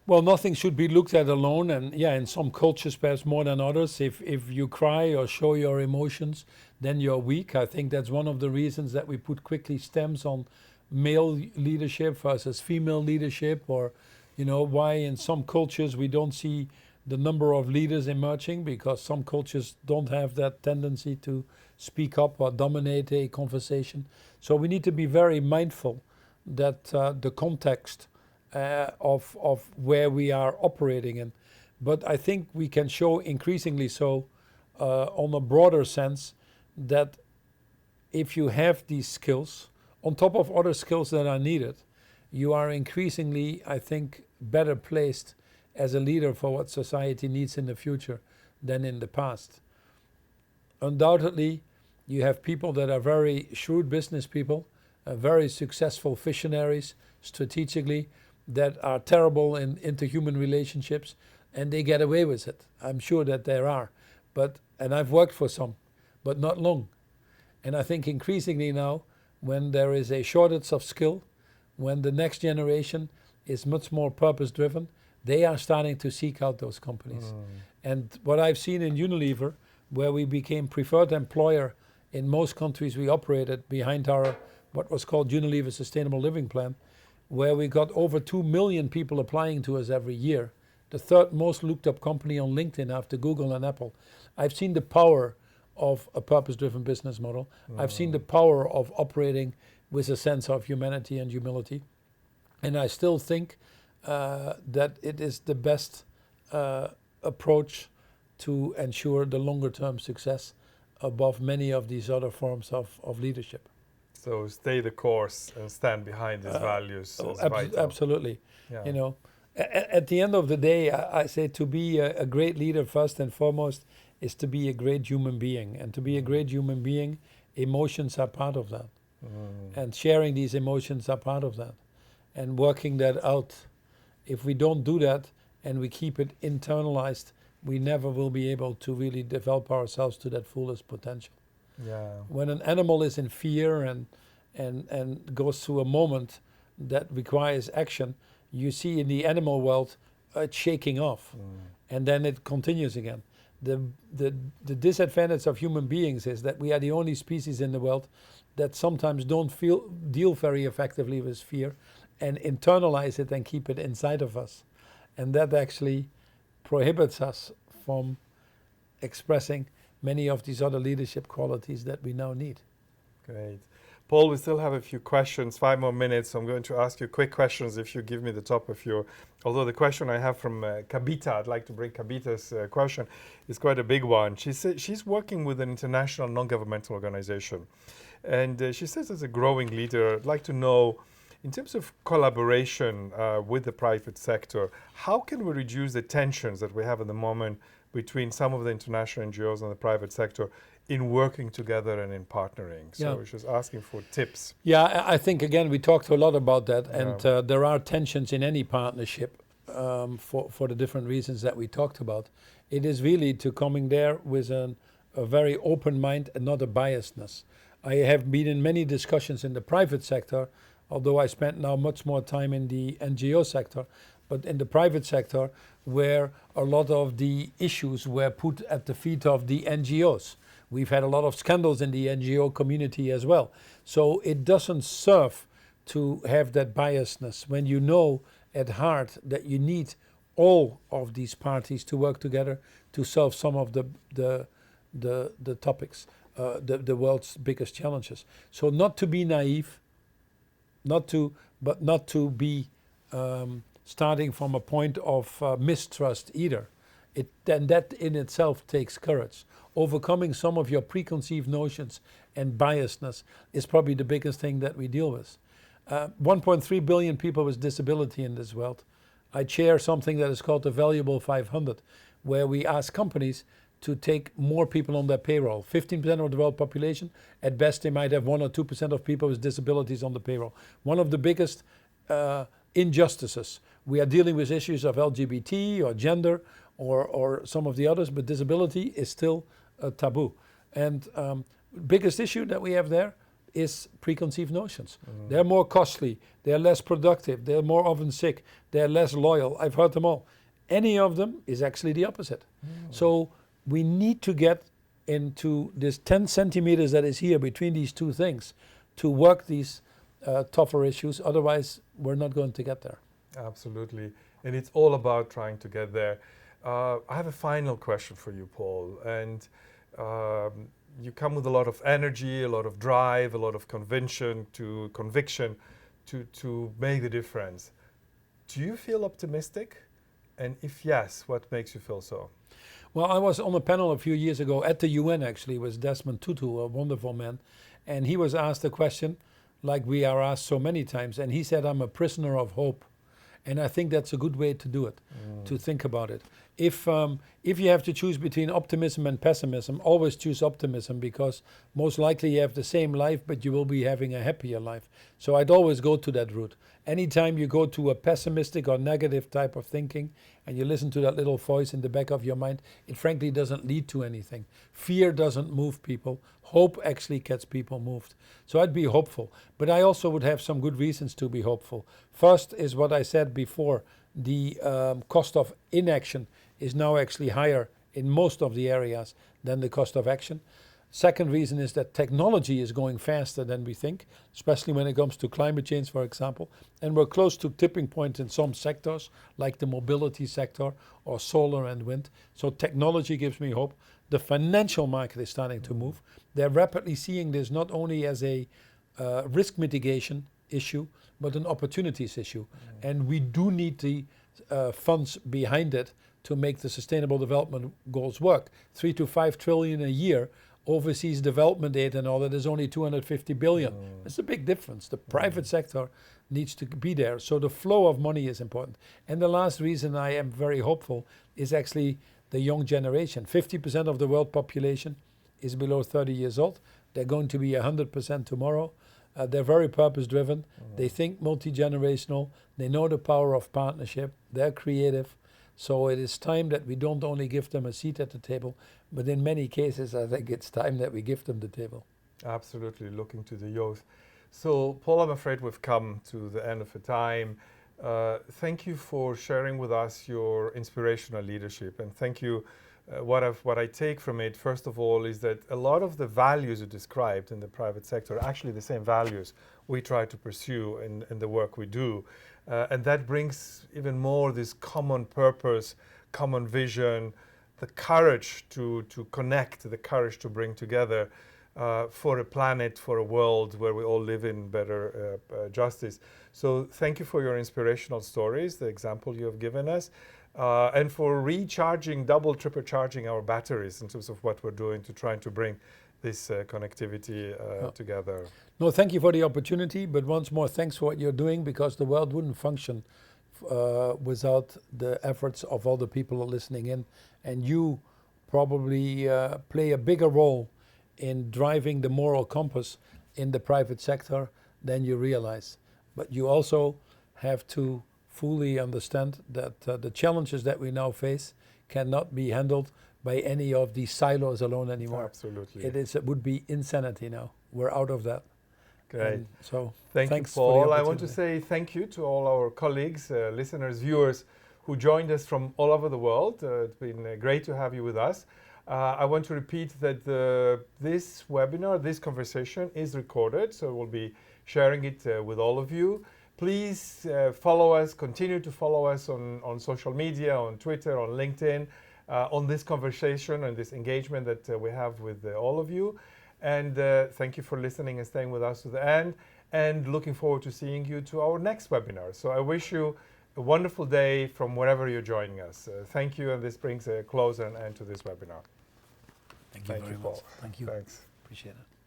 Well, nothing should be looked at alone, and yeah, in some cultures perhaps more than others. If you cry or show your emotions, then you're weak. I think that's one of the reasons that we put quickly stems on male leadership versus female leadership, or why in some cultures we don't see the number of leaders emerging, because some cultures don't have that tendency to speak up or dominate a conversation. So we need to be very mindful that the context of where we are operating in. But I think we can show increasingly so on a broader sense that if you have these skills, on top of other skills that are needed, you are increasingly, I think, better placed as a leader for what society needs in the future than in the past. Undoubtedly, you have people that are very shrewd business people, very successful visionaries strategically, that are terrible in interhuman relationships, and they get away with it. I'm sure that there are, and I've worked for some, but not long. And I think increasingly now, when there is a shortage of skill, when the next generation is much more purpose-driven, they are starting to seek out those companies. And what I've seen in Unilever, where we became preferred employer in most countries we operated behind our what was called Unilever Sustainable Living Plan, where we got over 2 million people applying to us every year, the third most looked up company on LinkedIn after Google and Apple. I've seen the power of a purpose-driven business model. I've seen the power of operating with a sense of humanity and humility. And I still think that it is the best approach to ensure the longer-term success above many of these other forms of leadership. So stay the course and stand behind these values. Absolutely. Yeah. At the end of the day, I say to be a great leader first and foremost is to be a great human being. And to be a great human being, emotions are part of that. And sharing these emotions are part of that. And working that out. If we don't do that and we keep it internalized, we never will be able to really develop ourselves to that fullest potential. Yeah. When an animal is in fear and goes through a moment that requires action, you see in the animal world it shaking off, and then it continues again. The disadvantage of human beings is that we are the only species in the world that sometimes don't deal very effectively with fear and internalize it and keep it inside of us. And that actually prohibits us from expressing many of these other leadership qualities that we now need. Great. Paul, we still have a few questions, 5 more minutes. So I'm going to ask you quick questions if you give me the top of your, although the question I have from Kabita, I'd like to bring Kabita's question, is quite a big one. She's working with an international non-governmental organization. And she says as a growing leader, I'd like to know, in terms of collaboration with the private sector, how can we reduce the tensions that we have at the moment between some of the international NGOs and the private sector in working together and in partnering? So she's asking for tips. Yeah, I think, again, we talked a lot about that. And there are tensions in any partnership for the different reasons that we talked about. It is really to coming there with a very open mind and not a biasness. I have been in many discussions in the private sector, although I spent now much more time in the NGO sector, but in the private sector where a lot of the issues were put at the feet of the NGOs. We've had a lot of scandals in the NGO community as well. So it doesn't serve to have that biasness when you know at heart that you need all of these parties to work together to solve some of the topics, the world's biggest challenges. So not to be naive, not to be starting from a point of mistrust either. Then that in itself takes courage. Overcoming some of your preconceived notions and biasness is probably the biggest thing that we deal with. 1.3 billion people with disability in this world. I chair something that is called the Valuable 500, where we ask companies to take more people on their payroll. 15% of the world population, at best they might have 1 or 2% of people with disabilities on the payroll. One of the biggest injustices. We are dealing with issues of LGBT or gender or some of the others, but disability is still a taboo. And biggest issue that we have there is preconceived notions. They're more costly, they're less productive, they're more often sick, they're less loyal. I've heard them all. Any of them is actually the opposite. So we need to get into this 10 centimeters that is here between these two things to work these tougher issues. Otherwise, we're not going to get there. Absolutely. And it's all about trying to get there. I have a final question for you, Paul. And you come with a lot of energy, a lot of drive, a lot of conviction to make the difference. Do you feel optimistic? And if yes, what makes you feel so? Well, I was on a panel a few years ago at the UN actually with Desmond Tutu, a wonderful man. And he was asked a question like we are asked so many times. And he said, I'm a prisoner of hope. And I think that's a good way to do it, to think about it. If you have to choose between optimism and pessimism, always choose optimism, because most likely you have the same life, but you will be having a happier life. So I'd always go to that route. Anytime you go to a pessimistic or negative type of thinking and you listen to that little voice in the back of your mind, it frankly doesn't lead to anything. Fear doesn't move people. Hope actually gets people moved. So I'd be hopeful. But I also would have some good reasons to be hopeful. First is what I said before. The cost of inaction is now actually higher in most of the areas than the cost of action. Second reason is that technology is going faster than we think, especially when it comes to climate change, for example. And we're close to tipping point in some sectors, like the mobility sector or solar and wind. So technology gives me hope. The financial market is starting to move. They're rapidly seeing this not only as a risk mitigation issue, but an opportunities issue. And we do need the funds behind it to make the Sustainable Development Goals work. 3 to 5 trillion a year. Overseas development aid and all that is only 250 billion. It's a big difference. The private sector needs to be there. So the flow of money is important. And the last reason I am very hopeful is actually the young generation. 50% of the world population is below 30 years old. They're going to be 100% tomorrow. They're very purpose-driven. They think multi-generational. They know the power of partnership. They're creative. So it is time that we don't only give them a seat at the table, but in many cases, I think it's time that we give them the table. Absolutely, looking to the youth. So, Paul, I'm afraid we've come to the end of the time. Thank you for sharing with us your inspirational leadership, and thank you. What I take from it, first of all, is that a lot of the values you described in the private sector are actually the same values we try to pursue in the work we do. And that brings even more this common purpose, common vision, the courage to connect, the courage to bring together for a planet, for a world where we all live in better justice. So thank you for your inspirational stories, the example you have given us, and for recharging, double, triple charging our batteries in terms of what we're doing to trying to bring this connectivity together. No, thank you for the opportunity, but once more, thanks for what you're doing, because the world wouldn't function without the efforts of all the people listening in. And you probably play a bigger role in driving the moral compass in the private sector than you realize. But you also have to fully understand that the challenges that we now face cannot be handled by any of these silos alone anymore. Absolutely. It would be insanity now. we're out of that. Great. And so Thank you, thanks for the Paul. I want to opportunity. say thank you to all our colleagues, listeners, viewers who joined us from all over the world. It's been great to have you with us. I want to repeat that this webinar, this conversation is recorded, so we'll be sharing it with all of you. Please follow us, continue to follow us on social media, on Twitter, on LinkedIn, on this conversation and this engagement that we have with all of you. And thank you for listening and staying with us to the end, and looking forward to seeing you to our next webinar. So I wish you a wonderful day from wherever you're joining us. Thank you, and this brings a close and end to this webinar. Thank you very Paul. much. Thank you. Thanks. Appreciate it.